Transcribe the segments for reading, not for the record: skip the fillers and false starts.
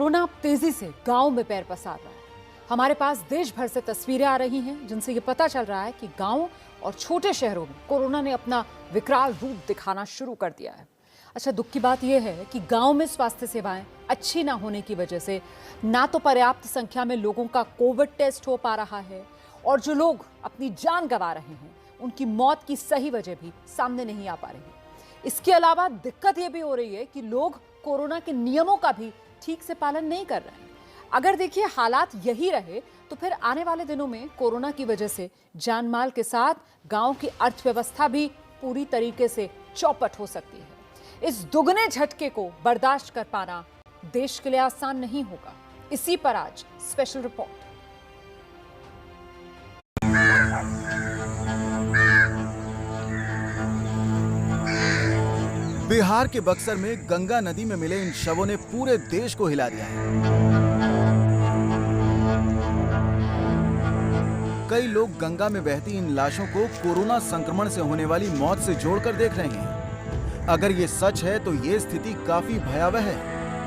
Corona अब तेजी से गांव में पैर पसार रहा है। हमारे पास देश भर से तस्वीरें आ रही हैं जिनसे ये पता चल रहा है कि गांव और छोटे शहरों में कोरोना ने अपना विकराल रूप दिखाना शुरू कर दिया है। अच्छा, दुख की बात यह है कि गांव में स्वास्थ्य सेवाएं अच्छी ना होने की वजह से ना तो पर्याप्त संख्या में लोगों का कोविड टेस्ट हो पा रहा है और जो लोग अपनी जान गंवा रहे हैं उनकी मौत की सही वजह भी सामने नहीं आ पा रही। इसके अलावा दिक्कत यह भी हो रही है कि लोग कोरोना के नियमों का भी ठीक से पालन नहीं कर रहे हैं। अगर देखिए हालात यही रहे तो फिर आने वाले दिनों में कोरोना की वजह से जान माल के साथ गांव की अर्थव्यवस्था भी पूरी तरीके से चौपट हो सकती है। इस दुगने झटके को बर्दाश्त कर पाना देश के लिए आसान नहीं होगा। इसी पर आज स्पेशल रिपोर्ट। बिहार के बक्सर में गंगा नदी में मिले इन शवों ने पूरे देश को हिला दिया है। कई लोग गंगा में बहती इन लाशों को कोरोना संक्रमण से होने वाली मौत से जोड़कर देख रहे हैं। अगर ये सच है तो ये स्थिति काफी भयावह है।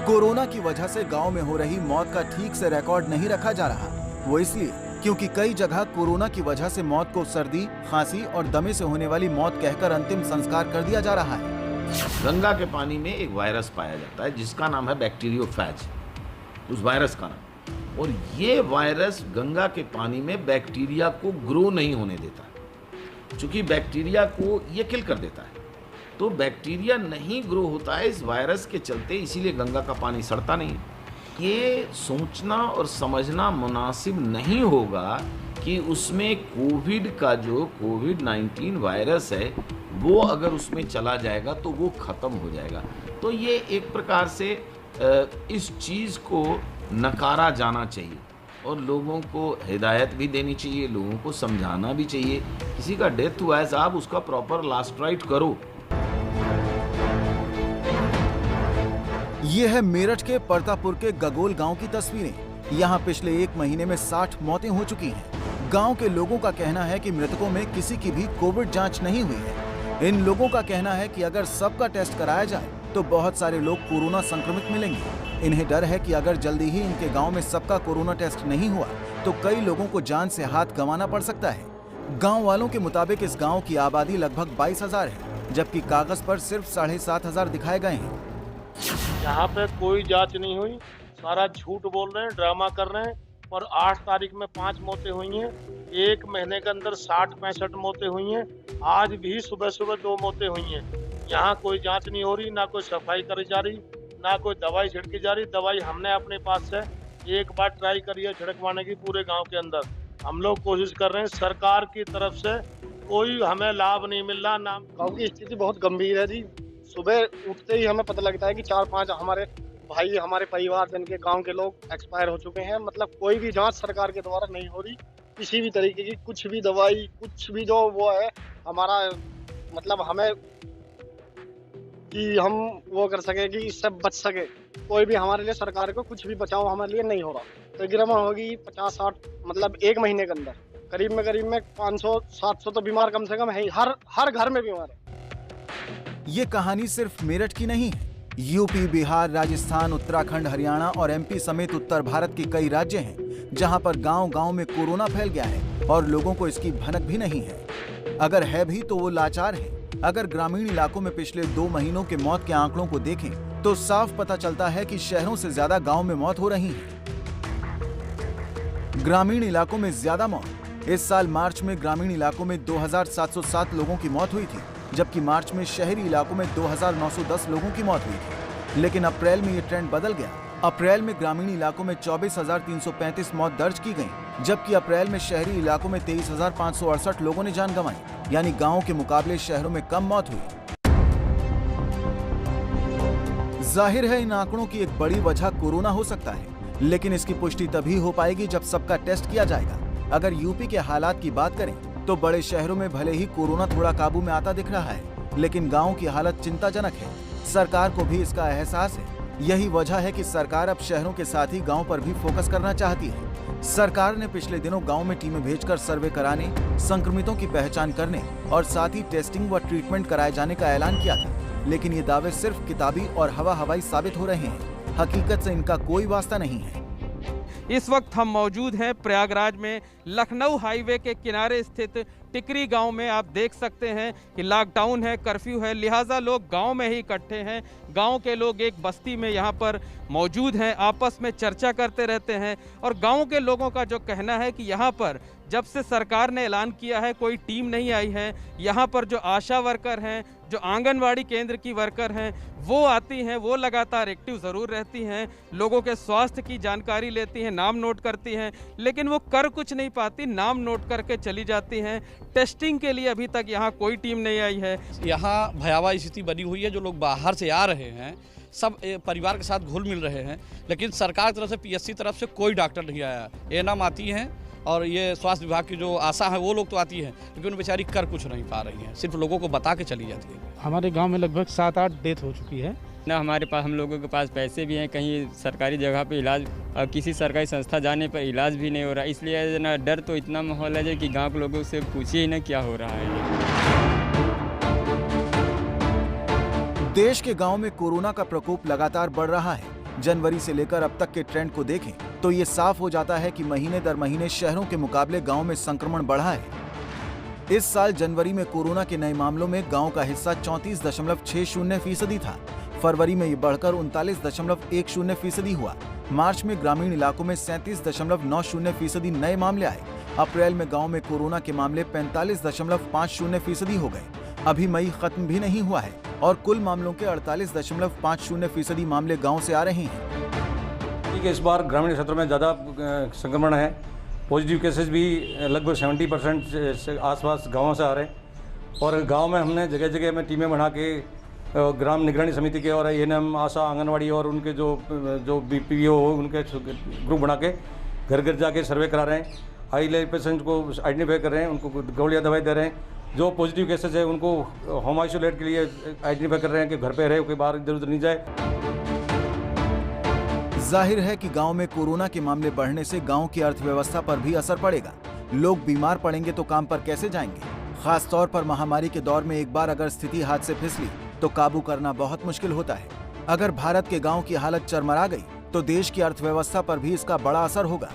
कोरोना की वजह से गांव में हो रही मौत का ठीक से रिकॉर्ड नहीं रखा जा रहा। वो इसलिए क्योंकि कई जगह कोरोना की वजह से मौत को सर्दी, खांसी और दमे से होने वाली मौत कहकर अंतिम संस्कार कर दिया जा रहा है। गंगा के पानी में एक वायरस पाया जाता है जिसका नाम है बैक्टीरियोफेज, उस वायरस का नाम। और ये वायरस गंगा के पानी में बैक्टीरिया को ग्रो नहीं होने देता, क्योंकि बैक्टीरिया को ये किल कर देता है। तो बैक्टीरिया नहीं ग्रो होता है इस वायरस के चलते, इसीलिए गंगा का पानी सड़ता नहीं। ये सोचना और समझना मुनासिब नहीं होगा कि उसमें कोविड का जो कोविड-19 वायरस है वो अगर उसमें चला जाएगा तो वो ख़त्म हो जाएगा। तो ये एक प्रकार से इस चीज़ को नकारा जाना चाहिए और लोगों को हिदायत भी देनी चाहिए, लोगों को समझाना भी चाहिए। किसी का डेथ हुआ है साहब, उसका प्रॉपर लास्ट राइट करो। ये है मेरठ के परतापुर के गगोल गांव की तस्वीरें। यहाँ पिछले एक महीने में 60 मौतें हो चुकी हैं। गांव के लोगों का कहना है कि मृतकों में किसी की भी कोविड जांच नहीं हुई है। इन लोगों का कहना है कि अगर सबका टेस्ट कराया जाए तो बहुत सारे लोग कोरोना संक्रमित मिलेंगे। इन्हें डर है कि अगर जल्दी ही इनके गांव में सबका कोरोना टेस्ट नहीं हुआ तो कई लोगों को जान से हाथ गंवाना पड़ सकता है। गांव वालों के मुताबिक इस गांव की आबादी लगभग 22,000 है, जबकि कागज पर सिर्फ 7,500 दिखाए गए हैं। यहाँ पे कोई जांच नहीं हुई, सारा झूठ बोल रहे हैं, ड्रामा कर रहे हैं। और 8 तारीख में 5 मौतें हुई हैं, एक महीने के अंदर 60-65 मौतें हुई हैं। आज भी सुबह सुबह 2 मौतें हुई हैं। यहाँ कोई जांच नहीं हो रही, ना कोई सफाई करी जा रही, ना कोई दवाई छिड़की जा रही। दवाई हमने अपने पास से एक बार ट्राई करी है छिड़कवाने की पूरे गांव के अंदर। हम लोग कोशिश कर रहे हैं, सरकार की तरफ से कोई हमें लाभ नहीं मिल रहा। ना गाँव की स्थिति बहुत गंभीर है जी। सुबह उठते ही हमें पता लगता है कि 4-5 हमारे भाई, हमारे परिवार जिनके गांव के लोग एक्सपायर हो चुके हैं। मतलब कोई भी जांच सरकार के द्वारा नहीं हो रही, किसी भी तरीके की कुछ भी दवाई, कुछ भी जो वो है हमारा, मतलब हमें कि हम वो कर सके कि इससे बच सके। कोई भी हमारे लिए सरकार को कुछ भी बचाव हमारे लिए नहीं हो रहा। संक्रमण होगी 50-60, मतलब एक महीने के अंदर करीब में 500-700 तो बीमार कम से कम है। हर घर में बीमार है। ये कहानी सिर्फ मेरठ की नहीं है। यूपी, बिहार, राजस्थान, उत्तराखंड, हरियाणा और एमपी समेत उत्तर भारत के कई राज्य हैं जहां पर गांव-गांव में कोरोना फैल गया है और लोगों को इसकी भनक भी नहीं है। अगर है भी तो वो लाचार हैं। अगर ग्रामीण इलाकों में पिछले 2 महीनों के मौत के आंकड़ों को देखें तो साफ पता चलता है कि शहरों से ज्यादा गाँव में मौत हो रही है। ग्रामीण इलाकों में ज्यादा मौत। इस साल मार्च में ग्रामीण इलाकों में 2,707 लोगों की मौत हुई थी, जबकि मार्च में शहरी इलाकों में 2,910 लोगों की मौत हुई थी। लेकिन अप्रैल में ये ट्रेंड बदल गया। अप्रैल में ग्रामीण इलाकों में 24,335 मौत दर्ज की गई, जबकि अप्रैल में शहरी इलाकों में 23,568 लोगों ने जान गंवाई। यानी गांवों के मुकाबले शहरों में कम मौत हुई। जाहिर है इन आंकड़ों की एक बड़ी वजह कोरोना हो सकता है, लेकिन इसकी पुष्टि तभी हो पाएगी जब सबका टेस्ट किया जाएगा। अगर यूपी के हालात की बात करें तो बड़े शहरों में भले ही कोरोना थोड़ा काबू में आता दिख रहा है, लेकिन गाँव की हालत चिंताजनक है। सरकार को भी इसका एहसास है। यही वजह है कि सरकार अब शहरों के साथ ही गांव पर भी फोकस करना चाहती है। सरकार ने पिछले दिनों गांव में टीमें भेजकर सर्वे कराने, संक्रमितों की पहचान करने और साथ ही टेस्टिंग व ट्रीटमेंट कराए जाने का ऐलान किया था, लेकिन ये दावे सिर्फ किताबी और हवा हवाई साबित हो रहे हैं। हकीकत से इनका कोई वास्ता नहीं है। इस वक्त हम मौजूद हैं प्रयागराज में लखनऊ हाईवे के किनारे स्थित टिकरी गांव में। आप देख सकते हैं कि लॉकडाउन है, कर्फ्यू है, लिहाजा लोग गांव में ही इकट्ठे हैं। गांव के लोग एक बस्ती में यहां पर मौजूद हैं, आपस में चर्चा करते रहते हैं। और गांव के लोगों का जो कहना है कि यहां पर जब से सरकार ने ऐलान किया है कोई टीम नहीं आई है। यहाँ पर जो आशा वर्कर हैं, जो आंगनवाड़ी केंद्र की वर्कर हैं, वो आती हैं, वो लगातार एक्टिव ज़रूर रहती हैं, लोगों के स्वास्थ्य की जानकारी लेती हैं, नाम नोट करती हैं, लेकिन वो कर कुछ नहीं पाती, नाम नोट करके चली जाती हैं। टेस्टिंग के लिए अभी तक यहाँ कोई टीम नहीं आई है। यहाँ भयावह स्थिति बनी हुई है। जो लोग बाहर से आ रहे हैं सब परिवार के साथ घुल मिल रहे हैं, लेकिन सरकार की तरफ से पीएससी तरफ से कोई डॉक्टर नहीं आया। एएनएम आती हैं और ये स्वास्थ्य विभाग की जो आशा है वो लोग तो आती है, लेकिन उन बेचारी कर कुछ नहीं पा रही हैं, सिर्फ लोगों को बता के चली जाती है। हमारे गांव में लगभग 7-8 डेथ हो चुकी है ना। हमारे पास, हम लोगों के पास पैसे भी हैं, कहीं सरकारी जगह पे इलाज और किसी सरकारी संस्था जाने पर इलाज भी नहीं हो रहा। इसलिए ना डर तो इतना माहौल है कि गांव के लोगों से पूछिए ही ना क्या हो रहा है। देश के गांव में कोरोना का प्रकोप लगातार बढ़ रहा है। जनवरी से लेकर अब तक के ट्रेंड को देखें तो ये साफ हो जाता है कि महीने दर महीने शहरों के मुकाबले गांव में संक्रमण बढ़ा है। इस साल जनवरी में कोरोना के नए मामलों में गांव का हिस्सा 34.60% था। फरवरी में ये बढ़कर 39.10% हुआ। मार्च में ग्रामीण इलाकों में 37.90% नए मामले आए। अप्रैल में गांव में कोरोना के मामले 45.50% हो गए। अभी मई खत्म भी नहीं हुआ है और कुल मामलों के 48.50% मामले गांव से आ रहे हैं। इस बार ग्रामीण क्षेत्रों में ज़्यादा संक्रमण है। पॉजिटिव केसेस भी लगभग 70% से आसपास गाँवों से आ रहे हैं। और गांव में हमने जगह जगह में टीमें बना के ग्राम निगरानी समिति के और एएनएम, आशा, आंगनवाड़ी और उनके जो बीपीओ हो उनके ग्रुप बना के घर घर जाके सर्वे करा रहे हैं। हाई लेवल पेशेंट को आइडेंटिफाई कर रहे हैं, उनको गोलियां दवाई दे रहे हैं। जो पॉजिटिव केसेस है उनको होम आइसोलेट के लिए आइडेंटिफाई कर रहे हैं कि घर पे रहे, कोई बाहर इधर उधर नहीं जाए। जाहिर है कि गांव में कोरोना के मामले बढ़ने से गांव की अर्थव्यवस्था पर भी असर पड़ेगा। लोग बीमार पड़ेंगे तो काम पर कैसे जाएंगे? खास तौर पर महामारी के दौर में एक बार अगर स्थिति हाथ से फिसली तो काबू करना बहुत मुश्किल होता है। अगर भारत के गांव की हालत चरमरा गई तो देश की अर्थव्यवस्था पर भी इसका बड़ा असर होगा।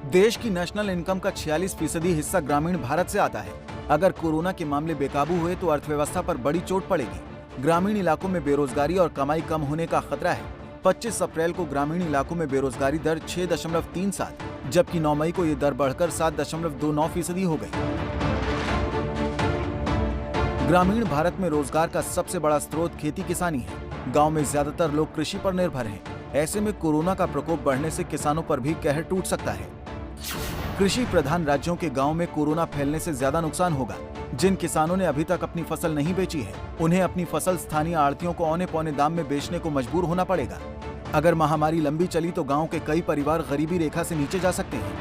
देश की नेशनल इनकम का 46% हिस्सा ग्रामीण भारत से आता है। अगर कोरोना के मामले बेकाबू हुए तो अर्थव्यवस्था पर बड़ी चोट पड़ेगी। ग्रामीण इलाकों में बेरोजगारी और कमाई कम होने का खतरा है। 25 अप्रैल को ग्रामीण इलाकों में बेरोजगारी दर 6.37, जबकि 9 मई को ये दर बढ़कर 7.29% हो गई। ग्रामीण भारत में रोजगार का सबसे बड़ा स्रोत खेती किसानी है। गांव में ज्यादातर लोग कृषि पर निर्भर हैं। ऐसे में कोरोना का प्रकोप बढ़ने से किसानों पर भी कहर टूट सकता है। कृषि प्रधान राज्यों के गांव में कोरोना फैलने से ज्यादा नुकसान होगा। जिन किसानों ने अभी तक अपनी फसल नहीं बेची है, उन्हें अपनी फसल स्थानीय आड़तियों को औने पौने दाम में बेचने को मजबूर होना पड़ेगा। अगर महामारी लंबी चली तो गांव के कई परिवार गरीबी रेखा से नीचे जा सकते हैं।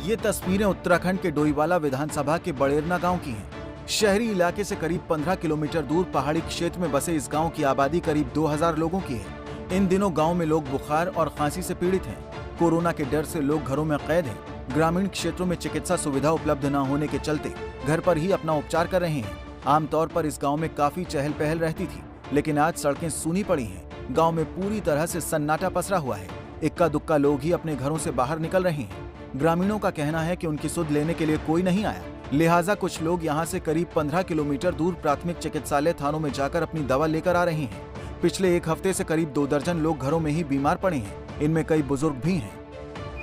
ये तस्वीरें उत्तराखंड के डोईवाला विधानसभा के बड़ेरना गाँव की हैं। शहरी इलाके से करीब 15 किलोमीटर दूर पहाड़ी क्षेत्र में बसे इस गाँव की आबादी करीब 2000 लोगों की है। इन दिनों गाँव में लोग बुखार और खांसी से पीड़ित हैं। कोरोना के डर से लोग घरों में कैद हैं। ग्रामीण क्षेत्रों में चिकित्सा सुविधा उपलब्ध न होने के चलते घर पर ही अपना उपचार कर रहे हैं। आमतौर पर इस गांव में काफी चहल पहल रहती थी, लेकिन आज सड़कें सूनी पड़ी हैं। गांव में पूरी तरह से सन्नाटा पसरा हुआ है। इक्का दुक्का लोग ही अपने घरों से बाहर निकल रहे हैं। ग्रामीणों का कहना है कि उनकी सुध लेने के लिए कोई नहीं आया, लिहाजा कुछ लोग यहां से करीब 15 किलोमीटर दूर प्राथमिक चिकित्सालय थानों में जाकर अपनी दवा लेकर आ रहे हैं। पिछले एक हफ्ते से करीब 2 दर्जन लोग घरों में ही बीमार पड़े हैं। इनमें कई बुजुर्ग भी हैं।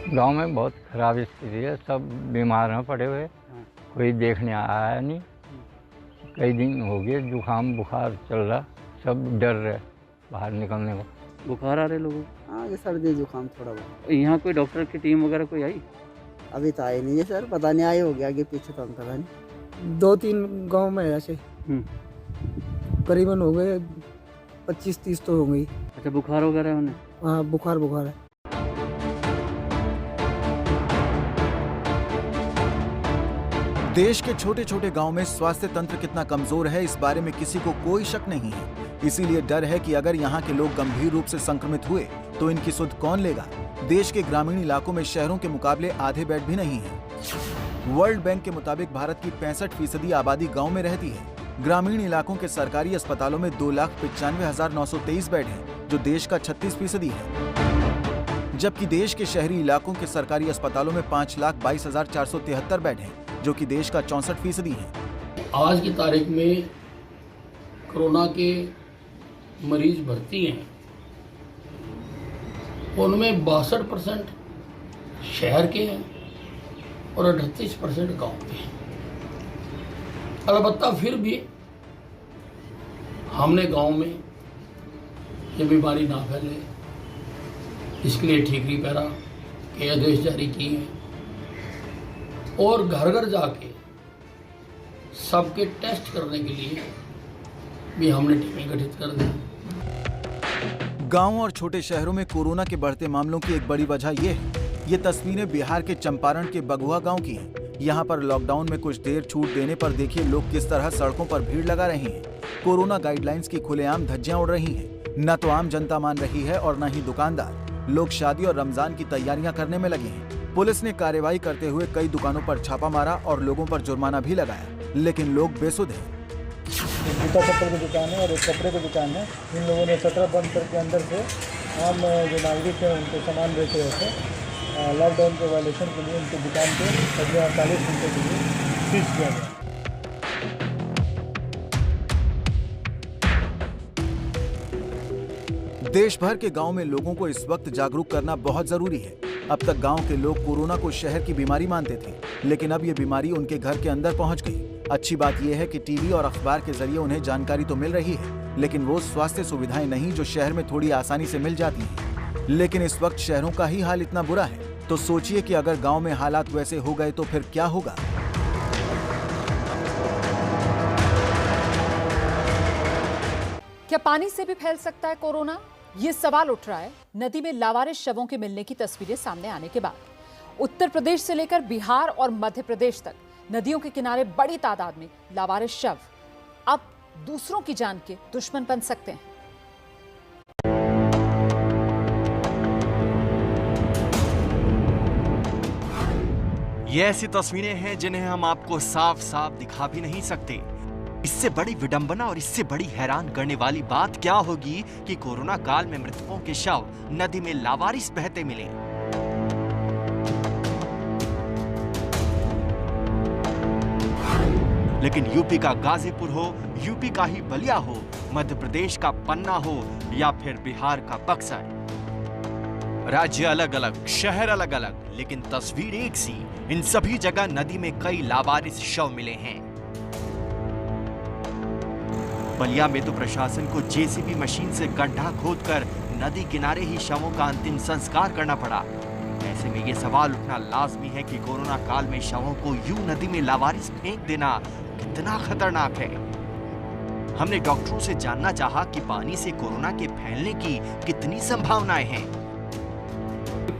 गांव में बहुत खराब स्थिति है, सब बीमार हैं पड़े हुए, कोई देखने आया नहीं। कई दिन हो गए जुकाम बुखार चल रहा, सब डर रहे बाहर निकलने को। बुखार आ रहे लोगों? हाँ, ये सर्दी जुकाम थोड़ा बहुत। यहाँ कोई डॉक्टर की टीम वगैरह कोई आई? अभी तो आई नहीं है सर, पता नहीं आई होगी आगे पीछे तो हम पता नहीं। 2-3 गांव में ऐसे करीबन हो गए 25-30 तो हो गई। अच्छा, बुखार वगैरह होने? हाँ, बुखार है। देश के छोटे छोटे गांव में स्वास्थ्य तंत्र कितना कमजोर है, इस बारे में किसी को कोई शक नहीं है। इसीलिए डर है कि अगर यहाँ के लोग गंभीर रूप से संक्रमित हुए तो इनकी सुध कौन लेगा। देश के ग्रामीण इलाकों में शहरों के मुकाबले आधे बेड भी नहीं है। वर्ल्ड बैंक के मुताबिक भारत की 65% आबादी गांव में रहती है। ग्रामीण इलाकों के सरकारी अस्पतालों में 2,95,923 बेड हैं, जो देश का 36% है, जबकि देश के शहरी इलाकों के सरकारी अस्पतालों में 5,22,473 बेड हैं, जो कि देश का 64% है। आज की तारीख में कोरोना के मरीज भर्ती हैं, उनमें 62% शहर के हैं और 38% गांव के हैं। अलबत्ता फिर भी हमने गांव में ये बीमारी ना फैले इसके लिए ठीकरी पैरा के आदेश जारी किए हैं और घर घर जाके सबके टेस्ट करने के लिए भी हमने टीमें गठित कर दी। गांव और छोटे शहरों में कोरोना के बढ़ते मामलों की एक बड़ी वजह ये है। ये तस्वीरें बिहार के चंपारण के बगुआ गांव की हैं। यहाँ पर लॉकडाउन में कुछ देर छूट देने पर देखिए लोग किस तरह सड़कों पर भीड़ लगा रहे हैं। कोरोना गाइडलाइंस की खुलेआम धज्जियां उड़ रही हैं। न तो आम जनता मान रही है और न ही दुकानदार। लोग शादी और रमजान की तैयारियां करने में लगे हैं। पुलिस ने कार्रवाई करते हुए कई दुकानों पर छापा मारा और लोगों पर जुर्माना भी लगाया, लेकिन लोग बेसुध हैं। जूता चप्पल की दुकान है और एक कपड़े की दुकान है। इन लोगों ने शटर बंद करके अंदर से आम जो नागरिक है उनको सामान बेच रहे थे। लॉकडाउन के वायलेशन के लिए उनकी दुकान पे अगले 48 घंटे के लिए सीज किया गया। देश भर के गांव में लोगों को इस वक्त जागरूक करना बहुत जरूरी है। अब तक गांव के लोग कोरोना को शहर की बीमारी मानते थे, लेकिन अब ये बीमारी उनके घर के अंदर पहुंच गई। अच्छी बात यह है कि टीवी और अखबार के जरिए उन्हें जानकारी तो मिल रही है, लेकिन वो स्वास्थ्य सुविधाएं नहीं जो शहर में थोड़ी आसानी से मिल जाती हैं। लेकिन इस वक्त शहरों का ही हाल इतना बुरा है, तो सोचिए कि अगर गांव में हालात वैसे हो गए तो फिर क्या होगा। क्या पानी से भी फैल सकता है कोरोना? ये सवाल उठ रहा है नदी में लावारिस शवों के मिलने की तस्वीरें सामने आने के बाद। उत्तर प्रदेश से लेकर बिहार और मध्य प्रदेश तक नदियों के किनारे बड़ी तादाद में लावारिस शव अब दूसरों की जान के दुश्मन बन सकते हैं। ये ऐसी तस्वीरें हैं जिन्हें हम आपको साफ साफ दिखा भी नहीं सकते। इससे बड़ी विडंबना और इससे बड़ी हैरान करने वाली बात क्या होगी कि कोरोना काल में मृतकों के शव नदी में लावारिस बहते मिले। लेकिन यूपी का गाजीपुर हो, यूपी का ही बलिया हो, मध्य प्रदेश का पन्ना हो या फिर बिहार का बक्सर, राज्य अलग अलग, शहर अलग अलग, लेकिन तस्वीर एक सी। इन सभी जगह नदी में कई लावारिस शव मिले हैं। बलिया में तो प्रशासन को जेसीबी मशीन से गड्ढा खोदकर नदी किनारे ही शवों का अंतिम संस्कार करना पड़ा। ऐसे में ये सवाल उठना लाजमी है कि कोरोना काल में शवों को यूं नदी में लावारिस फेंक देना कितना खतरनाक है। हमने डॉक्टरों से जानना चाहा कि पानी से कोरोना के फैलने की कितनी संभावनाएं हैं।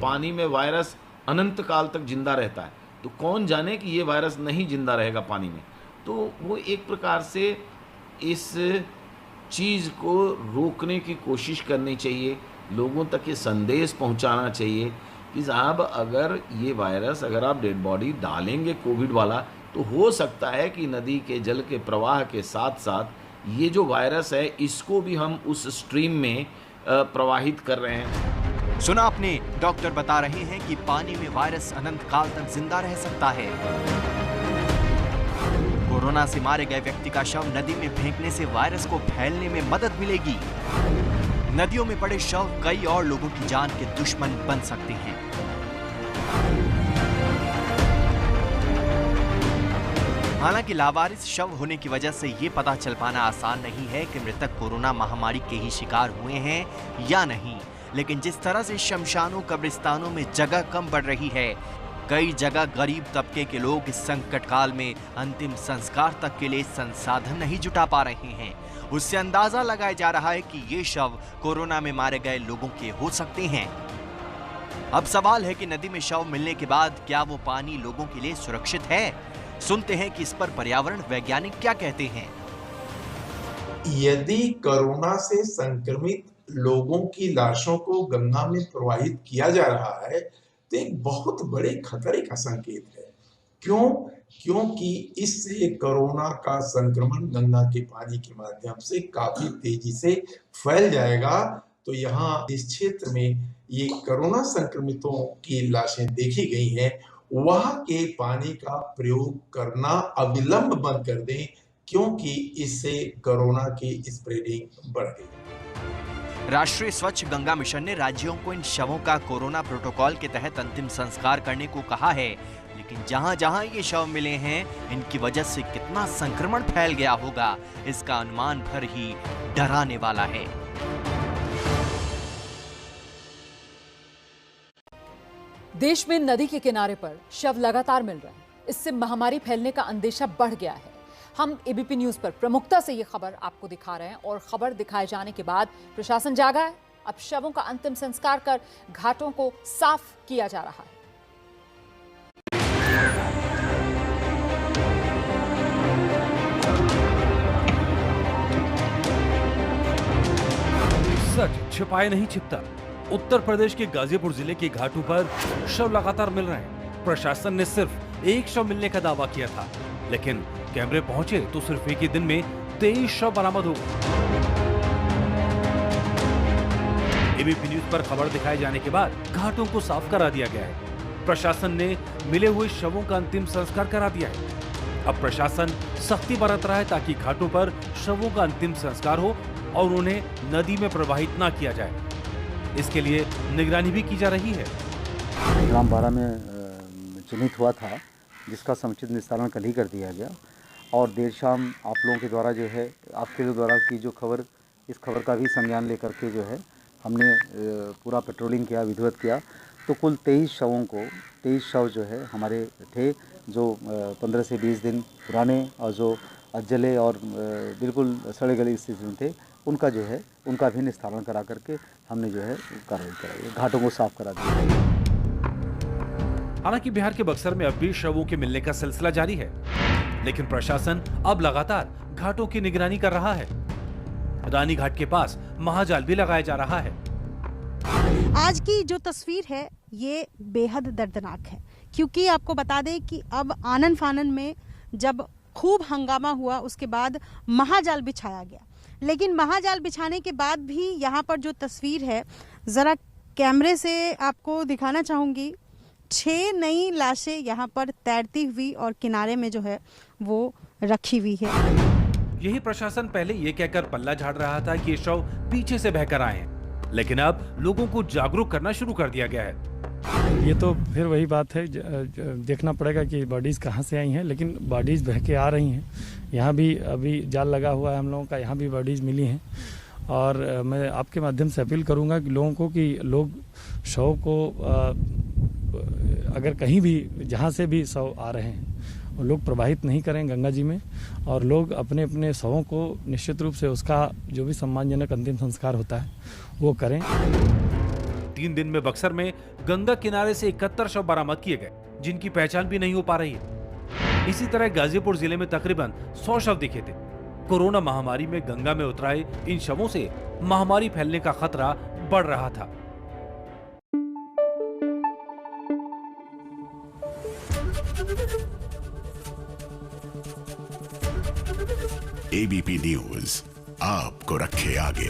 पानी में वायरस अनंत काल तक जिंदा रहता है, तो कौन जाने कि ये वायरस नहीं जिंदा रहेगा पानी में। तो वो एक प्रकार से इस चीज़ को रोकने की कोशिश करनी चाहिए, लोगों तक ये संदेश पहुंचाना चाहिए कि साहब अगर ये वायरस, अगर आप डेड बॉडी डालेंगे कोविड वाला, तो हो सकता है कि नदी के जल के प्रवाह के साथ साथ ये जो वायरस है इसको भी हम उस स्ट्रीम में प्रवाहित कर रहे हैं। सुना आपने, डॉक्टर बता रहे हैं कि पानी में वायरस अनंत काल तक जिंदा रह सकता है। कोरोना से मारे गए व्यक्ति का शव नदी में फेंकने से वायरस को फैलने में मदद मिलेगी। नदियों में पड़े शव कई और लोगों की जान के दुश्मन बन सकते हैं। हालांकि लावारिस शव होने की वजह से ये पता चल पाना आसान नहीं है कि मृतक कोरोना महामारी के ही शिकार हुए हैं या नहीं, लेकिन जिस तरह से शमशानों कब्रिस्तानों में जगह कम बढ़ रही है, कई जगह गरीब तबके के लोग इस संकट काल में अंतिम संस्कार तक के लिए संसाधन नहीं जुटा पा रहे हैं। उससे अंदाजा लगाया जा रहा है कि ये शव कोरोना में मारे गए लोगों के हो सकते हैं। अब सवाल है कि नदी में शव मिलने के बाद क्या वो पानी लोगों के लिए सुरक्षित है? सुनते हैं कि इस पर पर्यावरण वैज्ञानिक क्या कहते हैं। यदि कोरोना से संक्रमित लोगों की लाशों को गंगा में प्रवाहित किया जा रहा है तो एक बहुत बड़े खतरे का संकेत है। क्यों? क्योंकि इससे कोरोना का संक्रमण गंगा के पानी के माध्यम से काफी तेजी से फैल जाएगा। तो यहाँ इस क्षेत्र में ये कोरोना संक्रमितों की लाशें देखी गई हैं, वहां के पानी का प्रयोग करना अविलंब बंद कर दें, क्योंकि इससे कोरोना की स्प्रेडिंग बढ़ गई। राष्ट्रीय स्वच्छ गंगा मिशन ने राज्यों को इन शवों का कोरोना प्रोटोकॉल के तहत अंतिम संस्कार करने को कहा है, लेकिन जहां-जहां ये शव मिले हैं, इनकी वजह से कितना संक्रमण फैल गया होगा, इसका अनुमान भर ही डराने वाला है। देश में नदी के किनारे पर शव लगातार मिल रहे हैं। इससे महामारी फैलने का अंदेशा बढ़ गया है। हम एबीपी न्यूज पर प्रमुखता से ये खबर आपको दिखा रहे हैं और खबर दिखाए जाने के बाद प्रशासन जागा है। अब शवों का अंतिम संस्कार कर घाटों को साफ किया जा रहा है। सच छिपाए नहीं छिपता। उत्तर प्रदेश के गाजीपुर जिले के घाटों पर शव लगातार मिल रहे हैं। प्रशासन ने सिर्फ एक शव मिलने का दावा किया था, लेकिन कैमरे पहुंचे तो सिर्फ एक ही दिन में 23 शव बरामद हो गए। एबीपी न्यूज पर खबर दिखाए जाने के बाद घाटों को साफ करा दिया गया है। प्रशासन ने मिले हुए शवों का अंतिम संस्कार करा दिया है। अब प्रशासन सख्ती बरत रहा है ताकि घाटों पर शवों का अंतिम संस्कार हो और उन्हें नदी में प्रवाहित ना किया जाए। इसके लिए निगरानी भी की जा रही है। ग्राम 12 में चिन्हित हुआ था, जिसका समुचित निस्तारण कल ही कर दिया गया और देर शाम आप लोगों के द्वारा जो है, आपके द्वारा की जो खबर, इस खबर का भी संज्ञान लेकर के जो है हमने पूरा पेट्रोलिंग किया, विधिवत किया। तो कुल 23 शव जो है हमारे थे, जो 15 से 20 दिन पुराने और जो अजले और बिल्कुल सड़े गले स्थिति में थे, उनका जो है उनका भी निस्तारण करा करके हमने जो है कार्रवाई कराई, घाटों को साफ करा दिया। हालांकि बिहार के बक्सर में अब भी शवों के मिलने का सिलसिला जारी है, लेकिन प्रशासन अब लगातार घाटों की निगरानी कर रहा है। रानी घाट के पास महाजाल भी लगाया जा रहा है। आज की जो तस्वीर है ये बेहद दर्दनाक है, क्योंकि आपको बता दें कि अब आनन फानन में जब खूब हंगामा हुआ, उसके बाद महाजाल बिछाया गया, लेकिन महाजाल बिछाने के बाद भी यहाँ पर जो तस्वीर है, जरा कैमरे से आपको दिखाना चाहूंगी। 6 नई लाशें यहाँ पर तैरती हुई और किनारे में जो है वो रखी हुई है। यही प्रशासन पहले ये कहकर पल्ला झाड़ रहा था कि ये शव पीछे से बहकर आए हैं, लेकिन अब लोगों को जागरूक करना शुरू कर दिया गया है। ये तो फिर वही बात है, देखना पड़ेगा कि बॉडीज कहाँ से आई हैं, लेकिन बॉडीज बह के आ रही हैं। यहाँ भी अभी जाल लगा हुआ है हम लोगों का, यहाँ भी बॉडीज मिली हैं। और मैं आपके माध्यम से अपील करूँगा कि लोगों को कि लोग शव को अगर कहीं भी जहाँ से भी शव आ रहे हैं वो लोग प्रवाहित नहीं करें गंगा जी में, और लोग अपने अपने शवों को निश्चित रूप से उसका जो भी सम्मानजनक अंतिम संस्कार होता है वो करें। 3 दिन में बक्सर में गंगा किनारे से 71 शव बरामद किए गए, जिनकी पहचान भी नहीं हो पा रही है। इसी तरह गाजीपुर जिले में तकरीबन 100 शव दिखे थे। कोरोना महामारी में गंगा में उतराए इन शवों से महामारी फैलने का खतरा बढ़ रहा था। एबीपी न्यूज आपको रखे आगे।